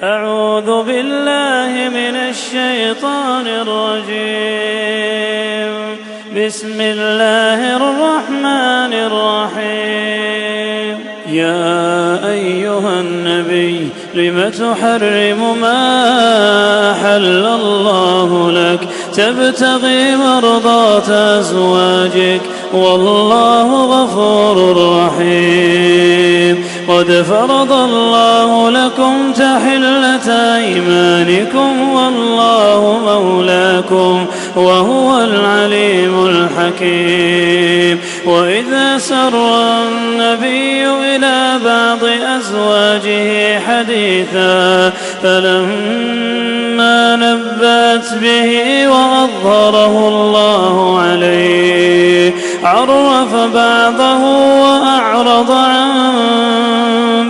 أعوذ بالله من الشيطان الرجيم. بسم الله الرحمن الرحيم. يا أيها النبي لم تحرم ما أحل الله لك تبتغي مرضات أزواجك والله غفور رحيم. قد فرض الله لكم تحلة أيمانكم والله مولاكم وهو العليم الحكيم. وإذا سر النبي إلى بعض أزواجه حديثا فلما نبأت به وأظهره الله عليه عرف بعضه وأعرض عن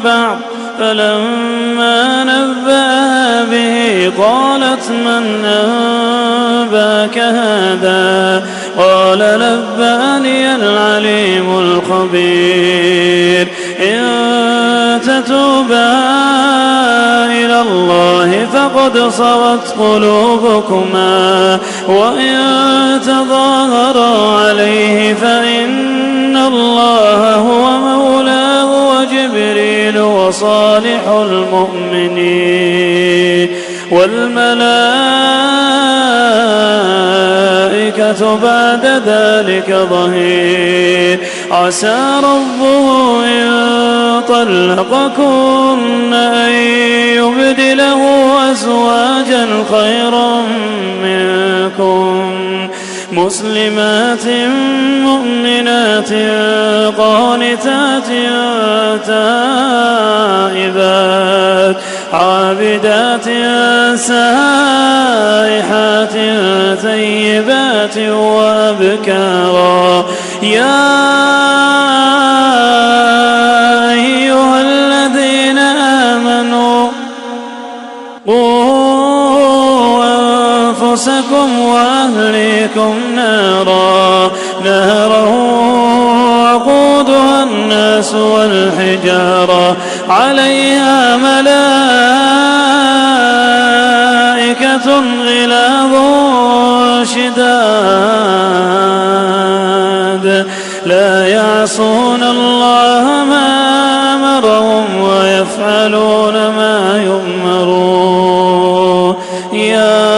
بعض. فلما نبأها به قالت من أنباك هذا؟ قال نبأني العليم الخبير. إن تتوبا إلى الله فقد صغت قلوبكما وإن تظاهرا عليه فإن الله هو مولاه وجبريل وصالح المؤمنين والملائكة بعد ذلك ظهير. عسى ربه إن طلقكن أن يبدله أزواجا خيرا منكم مسلمات مؤمنات قانتات تائبات عابدات سائحات ثيبات وأبكارا. يا أيها الذين آمنوا قوا أنفسكم وأهليكم نارا وقودها الناس والحجارة عليها ملائكة غلاظ شداد لا يعصون الله ما أمرهم ويفعلون ما يؤمرون. يا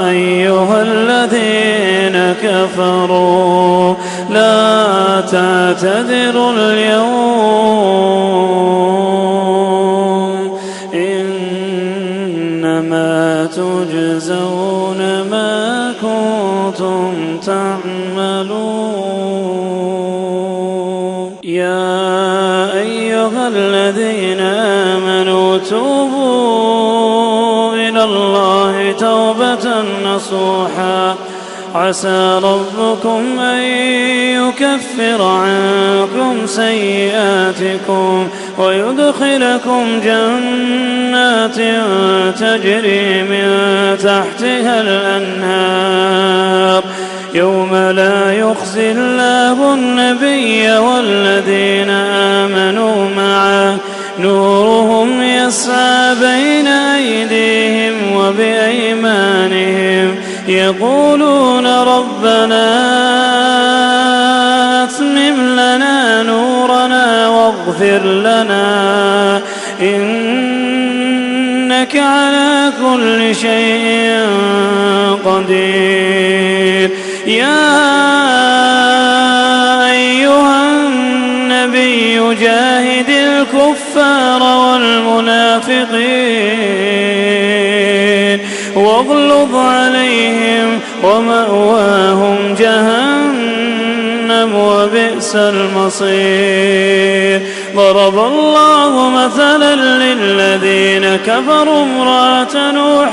أيها الذين كفروا لا تعتذروا اليوم إنما تجزون ما كنتم تعملون. يا أيها الذين آمنوا توبوا إلى الله توبة نصوحا عسى ربكم أن يكفر عنكم سيئاتكم ويدخلكم جنات تجري من تحتها الأنهار يوم لا يخزي الله النبي والذين آمنوا معه نورهم يسعى بين أيديهم وبأيمانهم يقولون ربنا أتمم لنا نورنا واغفر لنا إنك على كل شيء قدير. يا أيها النبي جاهد الكفار والمنافقين واغلظ عليهم ومأواهم جهنم وبئس المصير. ضرب الله مثلا للذين كفروا امرأة نوح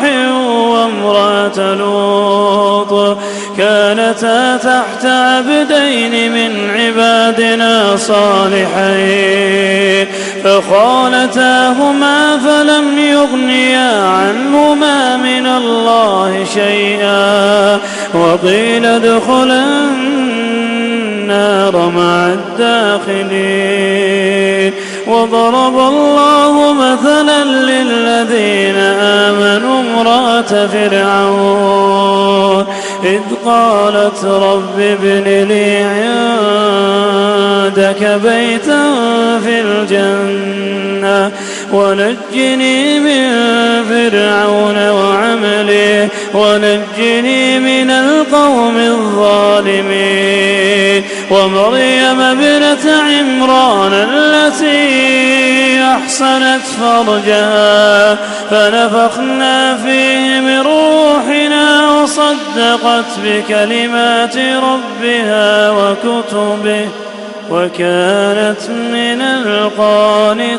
وامرأة لوط كانتا تحت عبدين من عبادنا صالحين فخانتاهما فلم يغنيا عنهما من الله شيئا وقيل ادخلا النار مع الداخلين. وضرب الله مثلا امرأة فرعون إذ قالت رب ابن لي عندك بيتا في الجنة ونجني من فرعون وعمله ونجني من القوم الظالمين ومريم ابنة عمران التي أحصنت فرجها فنفخنا فيه من روحنا وصدقت بكلمات ربها وكتبه وكانت من القانتين.